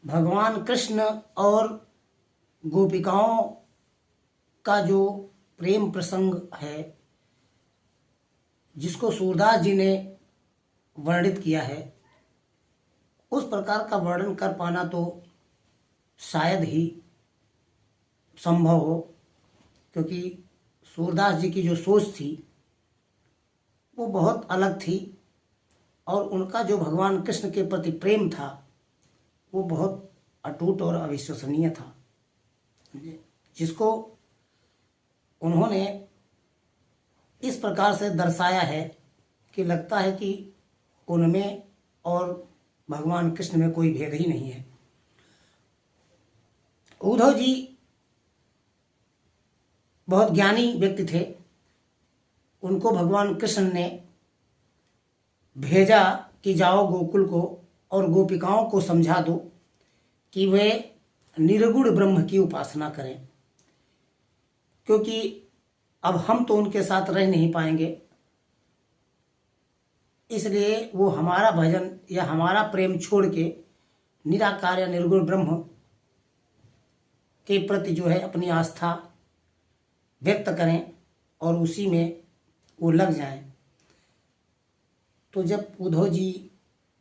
भगवान कृष्ण और गोपिकाओं का जो प्रेम प्रसंग है, जिसको सूरदास जी ने वर्णित किया है, उस प्रकार का वर्णन कर पाना तो शायद ही संभव हो, क्योंकि सूरदास जी की जो सोच थी वो बहुत अलग थी और उनका जो भगवान कृष्ण के प्रति प्रेम था वो बहुत अटूट और अविश्वसनीय था, जिसको उन्होंने इस प्रकार से दर्शाया है कि लगता है कि उनमें और भगवान कृष्ण में कोई भेद ही नहीं है। उद्धव जी बहुत ज्ञानी व्यक्ति थे। उनको भगवान कृष्ण ने भेजा कि जाओ गोकुल को और गोपिकाओं को समझा दो कि वे निर्गुण ब्रह्म की उपासना करें, क्योंकि अब हम तो उनके साथ रह नहीं पाएंगे, इसलिए वो हमारा भजन या हमारा प्रेम छोड़ के निराकार या निर्गुण ब्रह्म के प्रति जो है अपनी आस्था व्यक्त करें और उसी में वो लग जाएं। तो जब उद्धव जी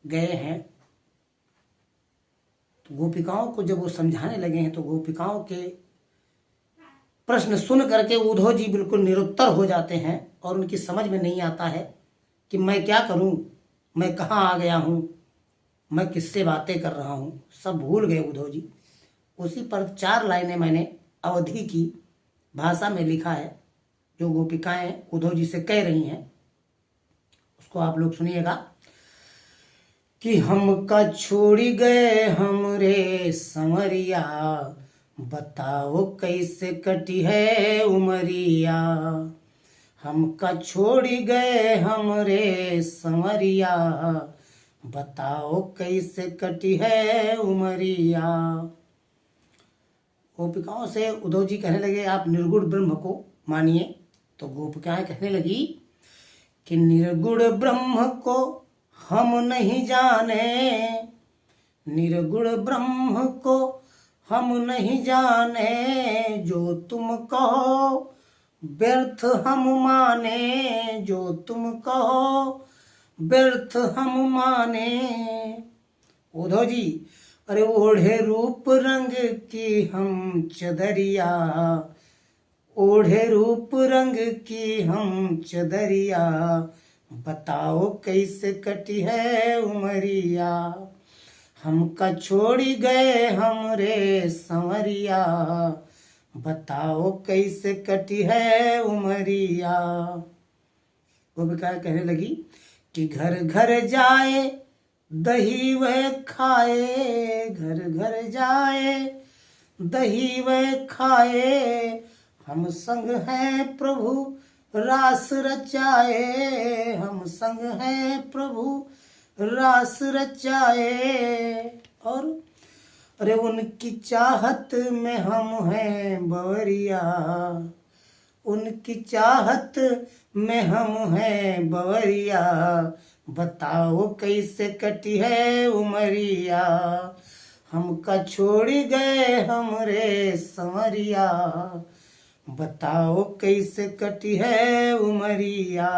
गए हैं तो गोपिकाओं को जब वो समझाने लगे हैं तो गोपिकाओं के प्रश्न सुन करके उद्धव जी बिल्कुल निरुत्तर हो जाते हैं और उनकी समझ में नहीं आता है कि मैं क्या करूं, मैं कहाँ आ गया हूं, मैं किससे बातें कर रहा हूं, सब भूल गए उद्धव जी। उसी पर 4 लाइनें मैंने अवधी की भाषा में लिखा है, जो गोपिकाएं उद्धव जी से कह रही हैं, उसको आप लोग सुनिएगा। कि हमका छोड़ी गए हमरे संवरिया, बताओ कैसे कटी है उमरिया। हमका छोड़ी गए हमरे संवरिया, बताओ कैसे कटी है उमरिया। गोपिकाओं से उद्धव जी कहने लगे आप निर्गुण ब्रह्म को मानिए। तो गोपिकाएं कहने लगी कि निर्गुण ब्रह्म को हम नहीं जाने, निर्गुण ब्रह्म को हम नहीं जाने, जो तुम कहो व्यर्थ हम माने, जो तुम कहो व्यर्थ हम माने। उद्धव जी, अरे ओढ़े रूप रंग की हम चदरिया, ओढ़े रूप रंग की हम चदरिया, बताओ कैसे कटी है उमरिया। हमका छोड़ी गए हमरे संवरिया, बताओ कैसे कटी है उमरिया। गोपिका कहने लगी कि घर घर जाए दही वह खाए, घर घर जाए दही वह खाए, हम संग हैं प्रभु रास रचाए, हम संग हैं प्रभु रास रचाए। और अरे उनकी चाहत में हम हैं बवरिया, उनकी चाहत में हम हैं बवरिया, बताओ कैसे कटी है उमरिया। हमका छोड़ी गए हमरे संवरिया, बताओ कैसे कटी है उमरिया।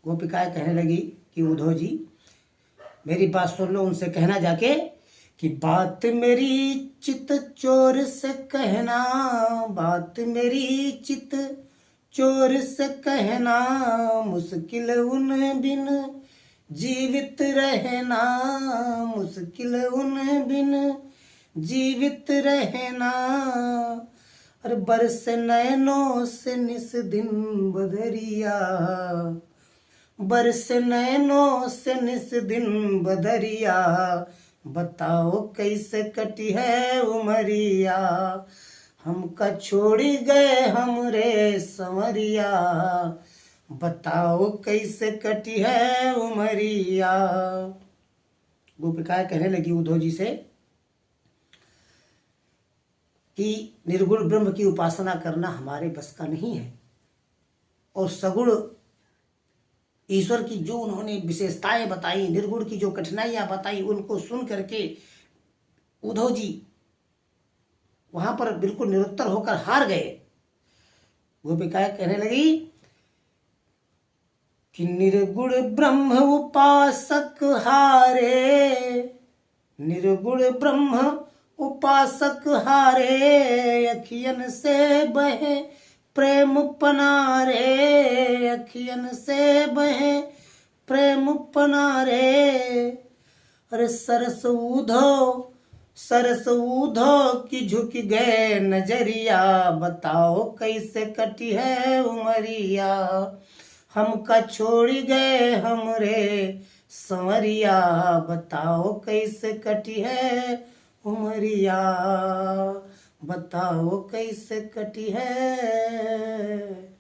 गोपिकाएं कहने लगी कि उद्धव जी मेरी बात सुन लो, उनसे कहना जाके कि बात मेरी चित चोर से कहना, बात मेरी चित चोर से कहना, मुश्किल उन बिन जीवित रहना, मुश्किल उन बिन जीवित रहना। अरे बरस नैनों से निस दिन बदरिया, बरस नैनों से निस दिन बदरिया, बताओ कैसे कटी है उमरिया। हमका छोड़ी गए हमरे संवरिया, बताओ कैसे कटी है उमरिया। गोपिकाएं कहने लगी उद्धव जी से कि निर्गुण ब्रह्म की उपासना करना हमारे बस का नहीं है और सगुण ईश्वर की जो उन्होंने विशेषताएं बताई, निर्गुण की जो कठिनाइयां बताई, उनको सुन करके उद्धव जी वहां पर बिल्कुल निरुत्तर होकर हार गए। गोपिकाएं कहने लगी कि निर्गुण ब्रह्म उपासक हारे, निर्गुण ब्रह्म उपासक हारे, अखियन से बहे प्रेम पनारे, अखियन से बहे प्रेम पनारे। अरे सरस ऊधो की झुक गए नजरिया, बताओ कैसे कटी है उमरिया, हमका छोड़ गए हमरे संवरिया, बताओ कैसे कटी है उमरिया, बताओ कैसे कटी है